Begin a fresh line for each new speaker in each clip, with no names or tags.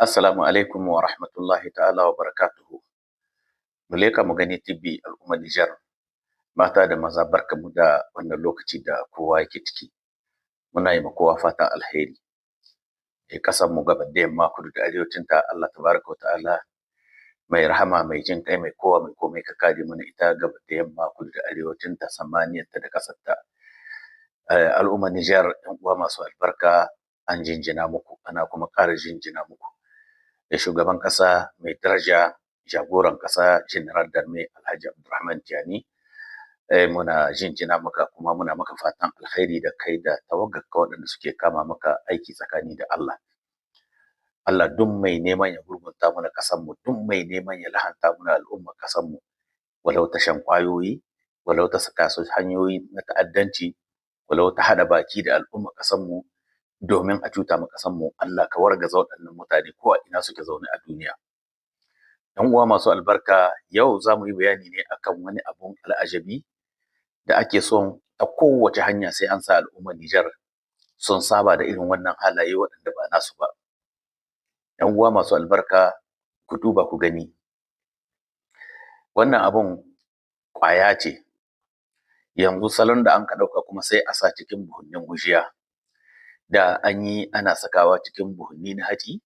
Assalamu alaikum wa rahmatullahi ta'ala wa barakatuhu. Muleka mu gani TV al'ummar Nijar, mata da maza barkamu da wannan lokaci da kowa yake ciki. Muna yi ma kowa fatan alheri. Ƙasar mu gaba da yamma kudu da arewacin ta Allah tabaraka wa ta'ala mai rahama mai jin kai mai kowa mai komai ka kare mana ita gaba da yamma kudu da arewacin ta samaniyar ta da ƙasar ta. Al'ummar Nijar ɗan uwa masu albarka an jinjina muku ana kuma ƙara jinjina muku. Da shugaban ƙasa mai daraja jagoran ƙasa General Darme Alhaji Abdurrahman Tiyani muna jinjina maka kuma muna maka fatan alkhairi da kai da tawaggarka waɗanda suke kama maka aiki tsakani da Allah. Allah duk mai neman ya gurgunta mana ƙasar mu, duk mai neman ya lahanta mana al'ummar ƙasar mu, walau ta shan ƙwayoyi, walau ta saka su hanyoyi na ta'addanci, walau ta haɗa baki da al'ummar ƙasar mu domin a cuta ma ƙasar mu, Allah ka wargaza waɗannan mutane ko a ina suke zaune a duniya. ‘Yan uwa masu albarka, yau za mu yi bayani ne akan wani abun al'ajabi da ake son a kowace hanya sai an sa al'ummar Nijar sun saba da irin wannan halaye waɗanda ba nasu ba. ‘Yan uwa masu albarka, ku duba ku gani. Wannan abun ƙwaya ce, yanzu salon da an ka ɗauka kuma sai a sa cikin buhunnin gujiya. Da an yi ana sakawa cikin buhunni na hatsi,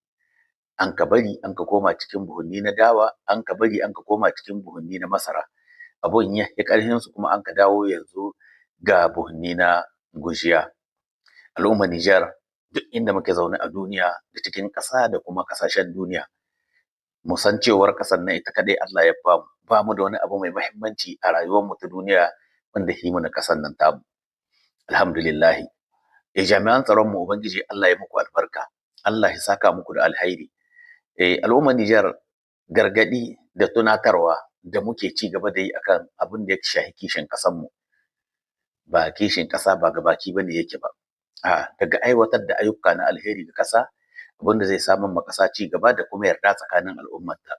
an ka bari an ka koma cikin buhunni na dawa, an ka bari an ka koma cikin buhunni na masara. Abun ya yi ƙarfinsu kuma an ka dawo yanzu ga buhunni na gujiya. Al'ummar Nijar duk inda muke zaune a duniya da cikin ƙasa da kuma ƙasashen duniya, mu san cewar ƙasar nan ita kaɗai Allah ya bamu. Ba mu da wani abu mai muhimmanci a rayuwar mu ta duniya wanda ya yi mana ƙasar nan tamu. Alhamdulillahi. Jami'an tsaron mu Ubangiji Allah ya muku albarka, Allah ya saka muku da alhairi. Al'ummar Nijar gargaɗi da tunatarwa da muke ci gaba da yi akan abin da ya shafi kishin ƙasar mu. Ba kishin ƙasa ba gabaki bane yake ba. Daga aiwatar da ayyuka na alheri ga ƙasa, abin da zai samar ma ƙasa ci gaba da kuma yarda tsakanin al'ummarta.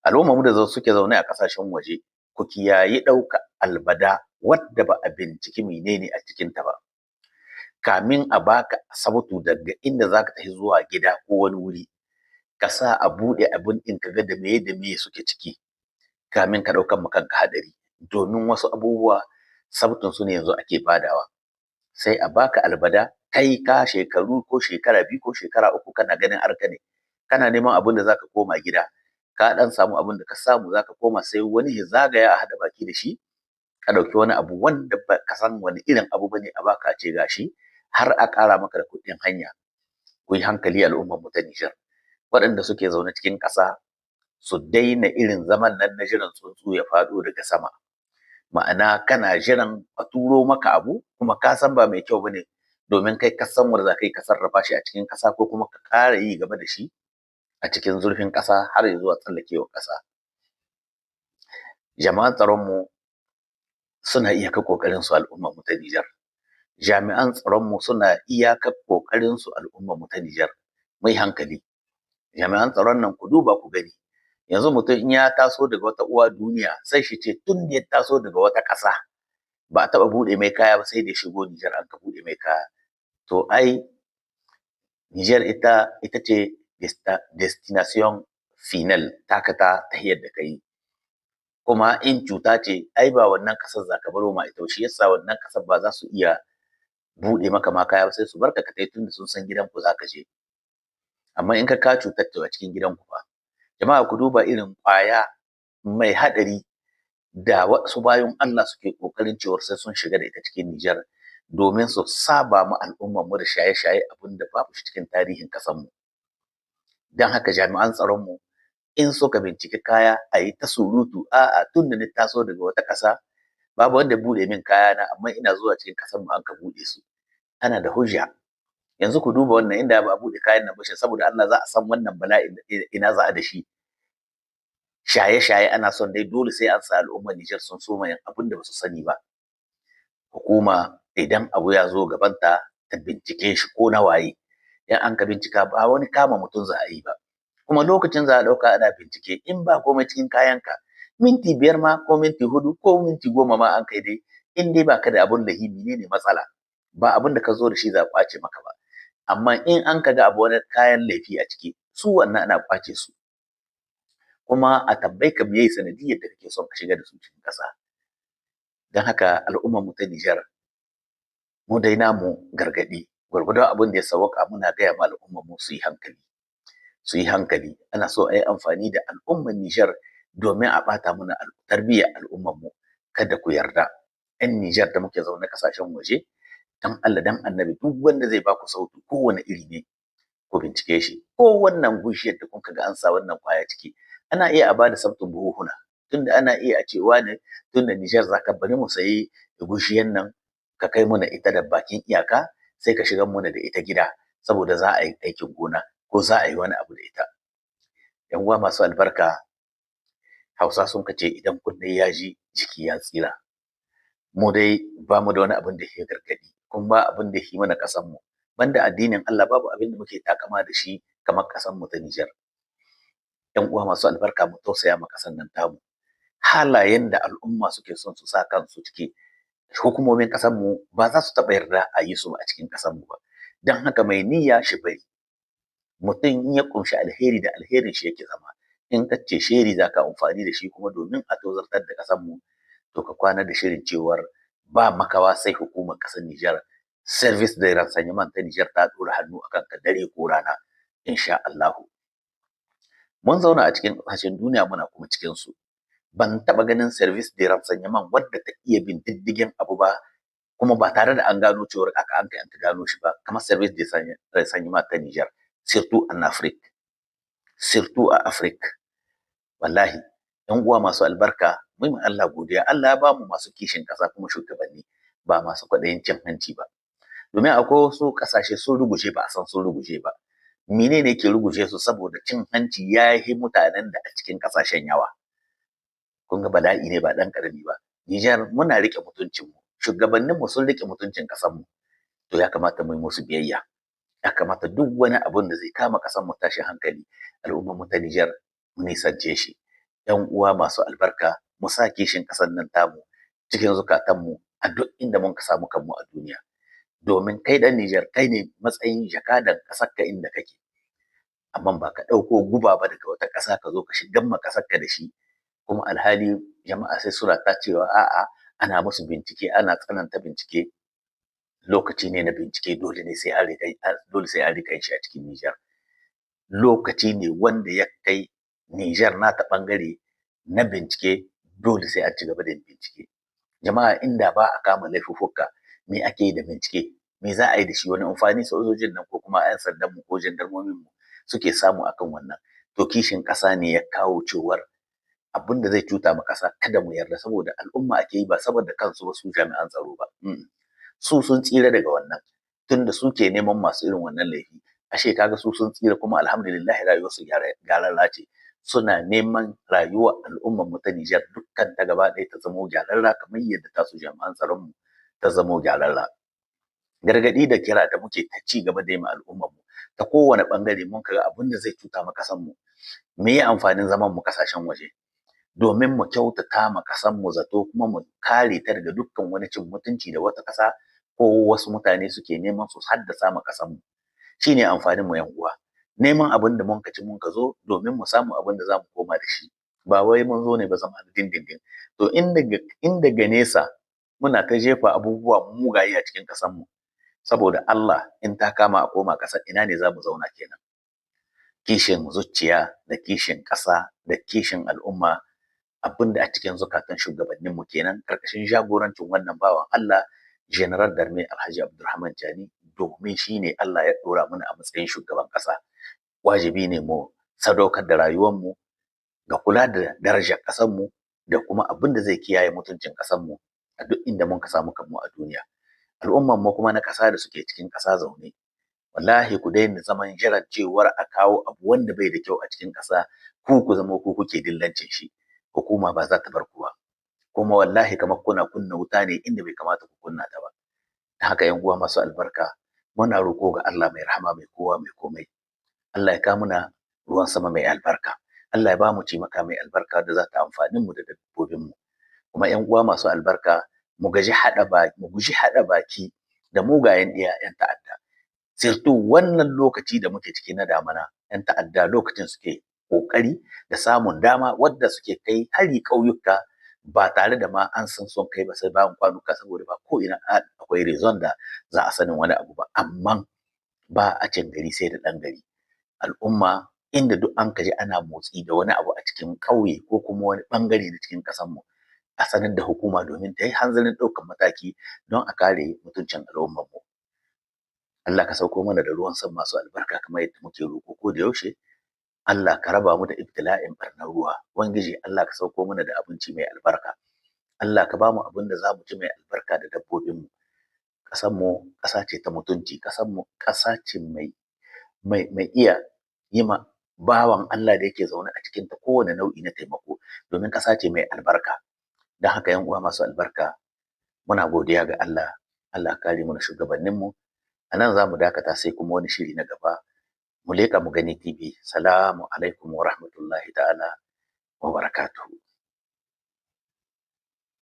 Al'ummar mu da suke zaune a ƙasashen waje, ku kiyayi ɗauka albada wadda ba a binciki menene a cikinta ba. Kamin a baka asabtu daga inda zaka tafi zuwa gida ko wani wuri, ka sa a buɗe abin ɗin ka ga da meye suke ciki kamin ka ɗaukan ma kanka haɗari, domin wasu abubuwa sabtun su ne yanzu ake badawa. Sai a baka albada kai ka shekaru ko shekara 2 ko shekara 3 kana ganin arka ne, kana neman abin da zaka koma gida, ka ɗan samu abin da ka samu zaka koma sai wani ya zagaya a haɗa baki da shi, ka ɗauki wani abu wanda ba ka san wani irin abu bane a baka a ce gashi, har a ƙara maka da kuɗin hanya. Ku yi hankali al'ummar mu ta Nijar. Waɗanda suke zaune cikin ƙasa su daina irin zaman nan na jiran tsuntsu ya faɗo daga sama. Ma'ana kana jiran a turo maka abu kuma ka san ba mai kyau bane, domin kai ka san wanda za ka yi ka sarrafa shi a cikin ƙasa ko kuma ka ƙara yi gaba da shi a cikin zurfin ƙasa har ya zuwa tsallakewar ƙasa. Jama'an tsaron mu suna iyakar ƙoƙarin su al'ummar mu ta Nijar. Jami'an tsaronmu suna iyakar ƙoƙarinsu al'ummar mu ta Nijar. Mai hankali. Jami'an tsaron nan ku duba ku gani. Yanzu mutum in ya taso daga wata uwa duniya sai shi ce tun da ya taso daga wata ƙasa ba a taɓa buɗe mai kaya ba sai da ya shigo Nijar an ka buɗe mai kaya. To ai Nijar ita ce destination final taka ta tahiyar da ka yi. Kuma in cuta ce ai ba wannan ƙasar za ka baro ma ita, shi yasa wannan ƙasar ba za su iya buɗe maka ma kaya sai su barka ka tai tunda sun san gidanku za ka je. Amma in ka cutar ta a cikin gidanku fa. Jama'a ku duba irin ƙwaya mai haɗari da wasu bayan Allah suke ƙoƙarin cewar sai sun shiga da ita cikin Nijar domin su saba ma al'ummar mu da shaye-shaye abin da babu shi cikin tarihin ƙasar mu. Don haka jami'an tsaron mu in suka binciki kaya a yi ta surutu, a'a tunda ni taso daga wata ƙasa babu wanda ya buɗe min kayana amma ina zuwa cikin ƙasar mu an ka buɗe su. Ana da hujja. Yanzu ku duba wannan inda ba a buɗe kayan nan ba saboda Allah za a san wannan bala'in ina za a da shi. Shaye-shaye ana son dai dole sai an sa al'ummar Nijar sun soma yin abin da ba su sani ba. Hukuma idan abu ya zo gabanta ta bincike shi ko na waye. In an ka bincika ba wani kama mutum za a yi ba. Kuma lokacin za a ɗauka ana bincike in ba komai cikin kayanka minti 5 ma ko minti 4 ko minti 10 ma an kai dai in dai baka da abun lahi menene matsala. Ba abin da ka zo da shi za a ƙwace maka ba. amma in an kaga abu wani kayan laifi a ciki su wannan ana kwace su, kuma a tambayi ka meye sanadiyyar da kake son ka shiga da su cikin ƙasa. Don haka al'ummar mu ta Nijar mu dai namu gargaɗi gwargwadon abin da ya sawwaka muna gaya ma al'ummar mu su yi hankali. Su yi hankali, ana so a yi amfani da al'ummar Nijar domin a ɓata mana tarbiyyar al'ummar mu. Kada ku yarda 'yan Nijar da muke zaune ƙasashen waje dan Allah dan Annabi duk wanda zai baku sauti kowane iri ne ku bincike shi, ko wannan gushiyar da kuka ga an sa wannan kwaya ciki ana iya a bada sautin buhuhuna, tunda ana iya a ce wane tunda Nijar zaka bari mu sayi gushiyar nan ka kai mana ita da bakin iyaka sai ka shigar mana da ita gida saboda za a yi aikin gona ko za a yi wani abu da ita. Yan uwa masu albarka, Hausa sun ce idan kunne ya ji jiki ya tsira. Mu dai ba mu da wani abin da ke gargaɗi, kuma ba abin da ke mana ƙasar mu. Banda addinin Allah babu abin da muke takama da shi kamar ƙasar mu ta Nijar. Yan uwa masu albarka mu tausaya ma ƙasar nan tamu. Halayen da al'umma suke son su sa kansu ciki hukumomin ƙasar mu ba za su taɓa yarda a yi su a cikin ƙasar mu ba. Don haka mai niyya shi bari. Mutum in ya ƙunshi alheri da alherin shi yake zama. In ka ce sheri za ka amfani da shi kuma domin a tozartar da ƙasar mu to ka kwana da shirin cewar ba makawa sai hukumar ƙasar Nijar Service de Renseignement ta Nijar ta ɗora hannu akan ka dare ko rana insha Allahu. Mun zauna a cikin ƙasashen duniya muna kuma cikin su. Ban taɓa ganin Service de Renseignement wadda ta iya bin diddigin abu ba kuma ba tare da an gano cewar aka an kai an gano shi ba kamar Service de Renseignement ta Nijar surtout en Afrique. Surtout a Afrique. Wallahi, ‘yan uwa masu albarka, mu yi Allah godiya. Allah ya ba mu masu kishin ƙasa kuma shugabanni, ba masu kwaɗayin cin hanci ba. Domin akwai wasu ƙasashe sun ruguje ba a san sun ruguje ba. Menene ke ruguje su saboda cin hanci ya yi mutanen da a cikin ƙasashen yawa. Kun ga bala'i ne ba ɗan ƙarami ba. Nijar muna riƙe mutuncinmu, shugabanninmu sun riƙe mutuncin ƙasarmu. To ya kamata mu yi musu biyayya. Ya kamata duk wani abun da zai kama ƙasarmu tashin hankali, al'ummar mu ta Nijar mu nisance shi. ‘Yan uwa masu albarka, mu sa kishin ƙasar nan tamu cikin zukatanmu a duk inda mun ka samu kanmu a duniya. Domin kai ɗan Nijar kai ne matsayin jakadan ƙasarka inda kake. Amma ba ka ɗauko guba ba daga wata ƙasa ka zo ka shigar ma ƙasarka da shi. Kuma alhali jama'a sai suna ta cewa a'a ana musu bincike ana tsananta bincike. Lokaci ne na bincike dole sai an riƙa shi a cikin Nijar. Lokaci ne wanda ya kai Nijar nata ɓangare na bincike dole sai an ci gaba da bincike. Jama'a inda ba a kama laifuffuka me ake yi da bincike? Me za a yi da shi? Wani amfani sojojin nan ko kuma 'yan sandan mu ko jandarmomin mu suke samu akan wannan? To kishin ƙasa ne ya kawo cewar abin da zai cuta ma ƙasa kada mu yarda saboda al'umma ake yi ba saboda kansu ba su jami'an tsaro ba. Su sun tsira daga wannan tunda suke neman masu irin wannan laifi. Ashe kaga su sun tsira kuma alhamdulillah rayuwarsu gyararra ce. Suna neman rayuwar al'ummar mu ta Nijar dukkan ta gaba ɗaya ta zamo gyararra kamar yadda tasu jami'an tsaron mu ta zamo gyararra. Gargaɗi da kira da muke ta ci gaba da yi ma al'ummar mu ta kowane ɓangare mun kaga abin da zai cuta ma ƙasar mu. Me ye amfanin zaman mu ƙasashen waje? Domin mu kyautata ma ƙasar mu zato kuma mu kare ta daga dukkan wani cin mutunci da wata ƙasa ko wasu mutane suke neman su haddasa ma ƙasar mu. Shine amfanin mu 'yan uwa. Neman abin da mun ka ci mun ka zo domin mu samu abin da za mu koma da shi. Ba wai mun zo ne ba zama na dindindin. To in daga nesa muna ta jefa abubuwa mugaye a cikin ƙasar mu. Saboda Allah in ta kama a koma ƙasar ina ne za mu zauna kenan. Kishin zuciya da kishin ƙasa da kishin al'umma abin da a cikin zukatan shugabannin mu kenan ƙarƙashin jagorancin wannan bawan Allah General Darme Alhaji Abdulrahman Chani domin shi ne Allah ya ɗora mana a matsayin shugaban ƙasa. Wajibi ne mu sadaukar da rayuwar mu ga kula da darajar ƙasar mu da kuma abin da zai kiyaye mutuncin ƙasar mu a duk inda mun ka samu kanmu a duniya. Al'ummar mu kuma na ƙasa da suke cikin ƙasa zaune. Wallahi ku daina zaman jiran cewar a kawo abu wanda bai da kyau a cikin ƙasa ku zama ku kuke dillancin shi. Hukuma ba za ta bar ku ba. Kuma wallahi kamar kuna kunna wuta ne inda bai kamata ku kunna ta ba. Da haka 'yan uwa masu albarka muna roƙo ga Allah mai rahama mai kowa mai komai. Allah ya kawo muna ruwan sama mai albarka. Allah ya ba mu cimaka mai albarka da za ta amfani mu da dabbobin mu. Kuma 'yan uwa masu albarka mu guji haɗa baki da mugayen ɗiya 'yan ta'adda. Sirtu wannan lokaci da muke ciki na damana, 'yan ta'adda lokacin suke ƙoƙari da samun dama wadda suke kai hari ƙauyuka ba tare da ma an san sun kai ba sai bayan kwanuka saboda ba ko ina akwai rezon da za a sanin wani abu ba. Amma ba a cin gari sai da ɗan gari. Al'umma inda duk an kaji ana motsi da wani abu a cikin ƙauye ko kuma wani ɓangare na cikin ƙasanmu a sanar da hukuma domin ta yi hanzarin ɗaukar mataki don a kare mutuncin al'ummarmu. Allah ka sauko mana da ruwan sama masu albarka kamar yadda muke roƙo ko da yaushe. Allah ka raba mu da ibtila'in ɓarnar ruwa. Ubangiji Allah ka sauko mana da abinci mai albarka. Allah ka ba mu abin da za mu ci mai albarka da dabbobinmu. Ƙasanmu ƙasa ce ta mutunci, ƙasanmu ƙasa ce mai iya yi ma bawan Allah da yake zaune a cikinta kowane nau'i na taimako domin ƙasa ce mai albarka. Don haka ‘yan uwa masu albarka muna godiya ga Allah. Allah kare mana shugabanninmu. A nan za mu dakata sai kuma wani shiri na gaba. Mu leƙa mu gani TV. Salamu alaikum wa rahmatullahi ta'ala wa barakatuhu.